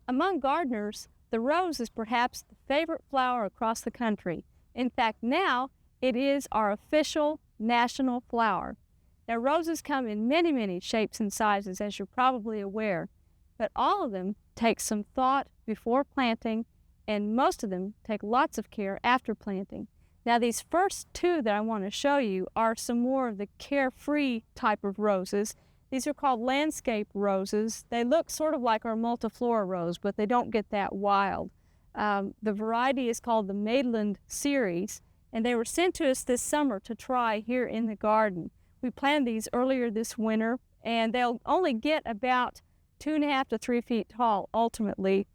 Among gardeners, the rose is perhaps the favorite flower across the country. In fact, now it is our official national flower. Now, roses come in many, many shapes and sizes, as you're probably aware, but all of them take some thought before planting, and most of them take lots of care after planting. Now, these first two that I want to show you are some more of the carefree type of roses. These are called landscape roses. They look sort of like our multiflora rose, but they don't get that wild. The variety is called the Maitland series, and they were sent to us this summer to try here in the garden. We planted these earlier this winter, and they'll only get about 2.5 to 3 feet tall ultimately.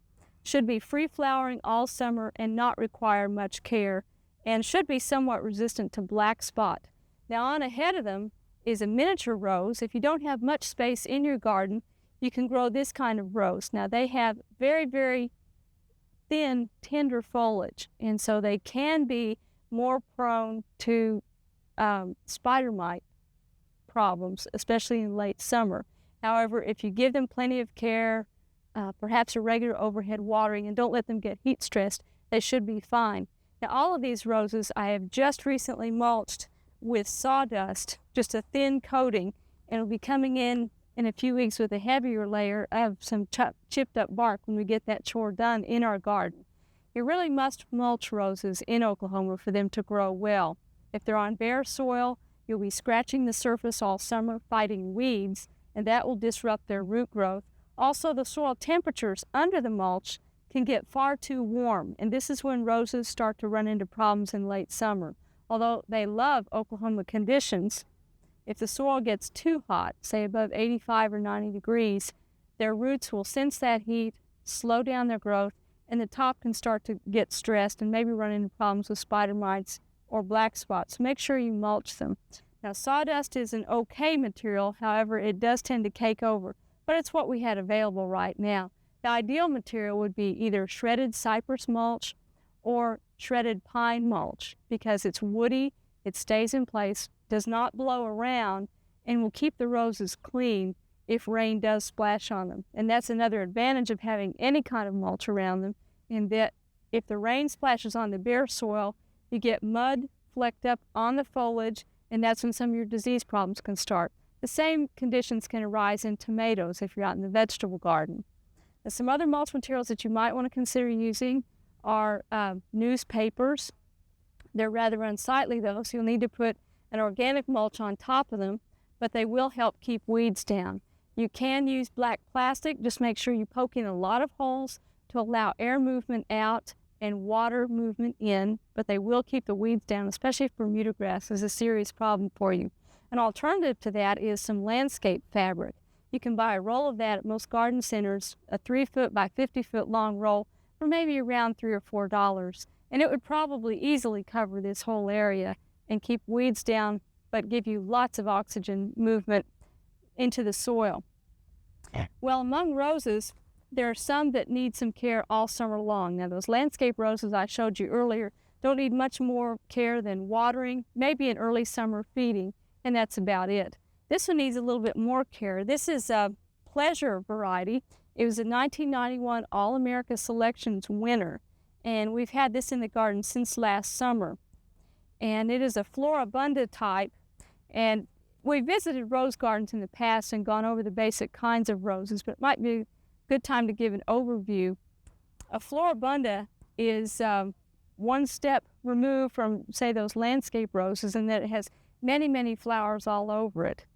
Should be free flowering all summer and not require much care, and should be somewhat resistant to black spot. Now, on ahead of them is a miniature rose. If you don't have much space in your garden, you can grow this kind of rose. Now, they have very, very thin, tender foliage, and so they can be more prone to spider mite problems, especially in late summer. However, if you give them plenty of care, perhaps a regular overhead watering, and don't let them get heat stressed, they should be fine. Now, all of these roses I have just recently mulched with sawdust, just a thin coating, and it'll be coming in a few weeks with a heavier layer of some chipped up bark when we get that chore done in our garden. You really must mulch roses in Oklahoma for them to grow well. If they're on bare soil, you'll be scratching the surface all summer, fighting weeds, and that will disrupt their root growth. Also, the soil temperatures under the mulch can get far too warm, and this is when roses start to run into problems in late summer. Although they love Oklahoma conditions, if the soil gets too hot, say above 85 or 90 degrees, their roots will sense that heat, slow down their growth, and the top can start to get stressed and maybe run into problems with spider mites or black spots. So make sure you mulch them. Now, sawdust is an okay material, however, it does tend to cake over, but it's what we had available right now. The ideal material would be either shredded cypress mulch or shredded pine mulch because it's woody, it stays in place, does not blow around, and will keep the roses clean if rain does splash on them. And that's another advantage of having any kind of mulch around them, in that if the rain splashes on the bare soil, you get mud flecked up on the foliage, and that's when some of your disease problems can start. The same conditions can arise in tomatoes if you're out in the vegetable garden. Now, some other mulch materials that you might want to consider using are newspapers. They're rather unsightly though, so you'll need to put an organic mulch on top of them, but they will help keep weeds down. You can use black plastic. Just make sure you poke in a lot of holes to allow air movement out and water movement in, but they will keep the weeds down, especially if Bermuda grass is a serious problem for you. An alternative to that is some landscape fabric. You can buy a roll of that at most garden centers, a 3-foot by 50-foot long roll for maybe around $3 or $4, and it would probably easily cover this whole area and keep weeds down, but give you lots of oxygen movement into the soil. Well, among roses, there are some that need some care all summer long. Now, those landscape roses I showed you earlier don't need much more care than watering, maybe an early summer feeding, and that's about it. This one needs a little bit more care. This is a pleasure variety. It was a 1991 All-America Selections winner, and we've had this in the garden since last summer. And it is a floribunda type, and we visited rose gardens in the past and gone over the basic kinds of roses, but it might be a good time to give an overview. A floribunda is one step removed from, say, those landscape roses, in that it has many, many flowers all over it.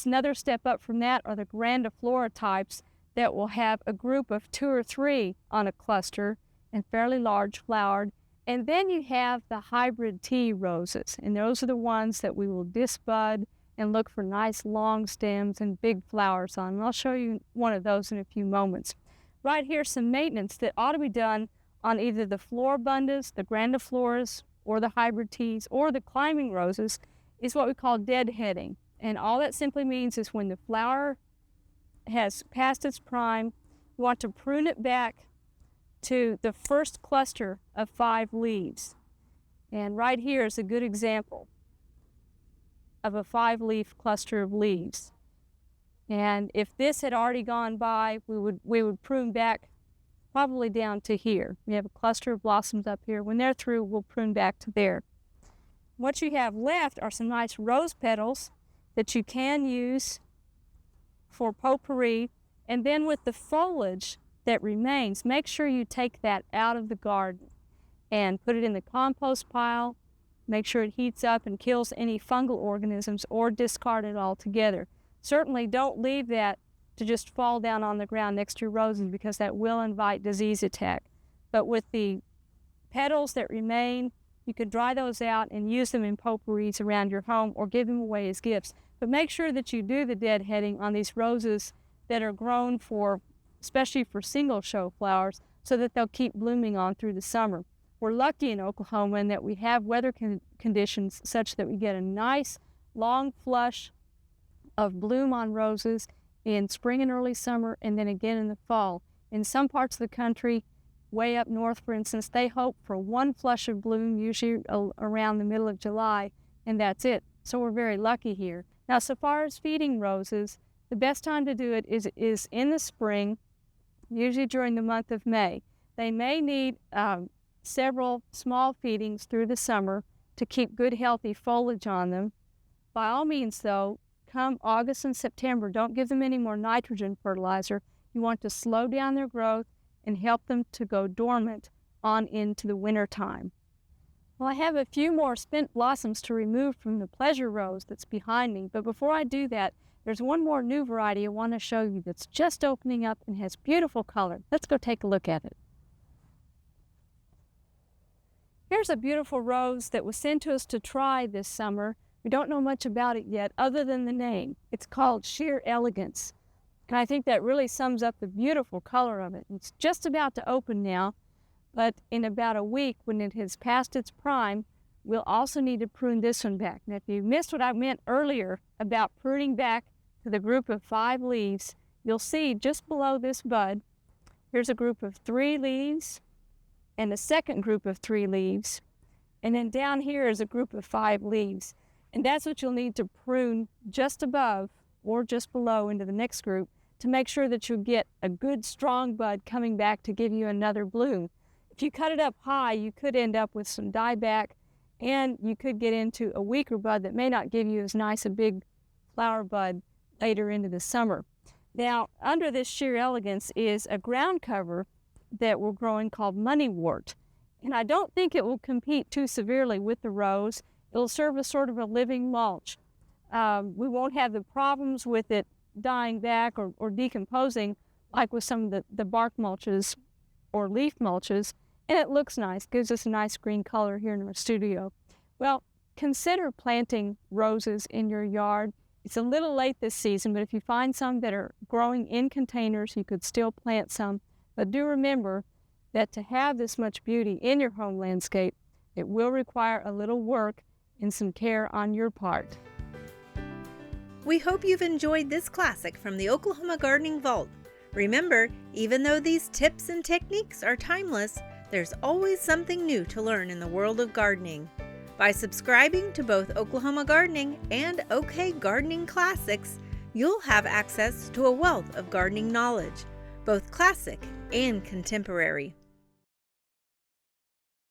Another step up from that are the grandiflora types that will have a group of 2 or 3 on a cluster and fairly large flowered. And then you have the hybrid tea roses, and those are the ones that we will disbud and look for nice long stems and big flowers on. And I'll show you one of those in a few moments. Right here, some maintenance that ought to be done on either the floribundas, the grandifloras, or the hybrid teas, or the climbing roses, is what we call deadheading. And all that simply means is when the flower has passed its prime, you want to prune it back to the first cluster of 5 leaves. And right here is a good example of a 5-leaf cluster of leaves. And if this had already gone by, we would prune back probably down to here. We have a cluster of blossoms up here. When they're through, we'll prune back to there. What you have left are some nice rose petals that you can use for potpourri. And then with the foliage that remains, make sure you take that out of the garden and put it in the compost pile. Make sure it heats up and kills any fungal organisms, or discard it altogether. Certainly don't leave that to just fall down on the ground next to your roses, because that will invite disease attack. But with the petals that remain, you could dry those out and use them in potpourris around your home, or give them away as gifts. But make sure that you do the deadheading on these roses that are grown for, especially for single show flowers, so that they'll keep blooming on through the summer. We're lucky in Oklahoma in that we have weather conditions such that we get a nice long flush of bloom on roses in spring and early summer, and then again in the fall. In some parts of the country, way up north for instance, they hope for one flush of bloom, usually around the middle of July, and that's it. So we're very lucky here. Now, so far as feeding roses, the best time to do it is in the spring, usually during the month of May. They may need several small feedings through the summer to keep good healthy foliage on them. By all means though, come August and September, don't give them any more nitrogen fertilizer. You want to slow down their growth and help them to go dormant on into the winter time. Well, I have a few more spent blossoms to remove from the pleasure rose that's behind me, but before I do that, there's one more new variety I want to show you that's just opening up and has beautiful color. Let's go take a look at it. Here's a beautiful rose that was sent to us to try this summer. We don't know much about it yet other than the name. It's called Sheer Elegance. And I think that really sums up the beautiful color of it. It's just about to open now, but in about a week, when it has passed its prime, we'll also need to prune this one back. Now, if you missed what I meant earlier about pruning back to the group of 5 leaves, you'll see just below this bud, here's a group of 3 leaves and a second group of 3 leaves. And then down here is a group of 5 leaves. And that's what you'll need to prune just above or just below into the next group to make sure that you get a good strong bud coming back to give you another bloom. If you cut it up high, you could end up with some dieback, and you could get into a weaker bud that may not give you as nice a big flower bud later into the summer. Now, under this Sheer Elegance is a ground cover that we're growing called moneywort. And I don't think it will compete too severely with the rose. It'll serve as sort of a living mulch. We won't have the problems with it dying back or decomposing like with some of the bark mulches or leaf mulches. And it looks nice, gives us a nice green color here in our studio. Well, consider planting roses in your yard. It's a little late this season, but if you find some that are growing in containers, you could still plant some. But do remember that to have this much beauty in your home landscape, it will require a little work and some care on your part. We hope you've enjoyed this classic from the Oklahoma Gardening Vault. Remember, even though these tips and techniques are timeless, there's always something new to learn in the world of gardening. By subscribing to both Oklahoma Gardening and OK Gardening Classics, you'll have access to a wealth of gardening knowledge, both classic and contemporary.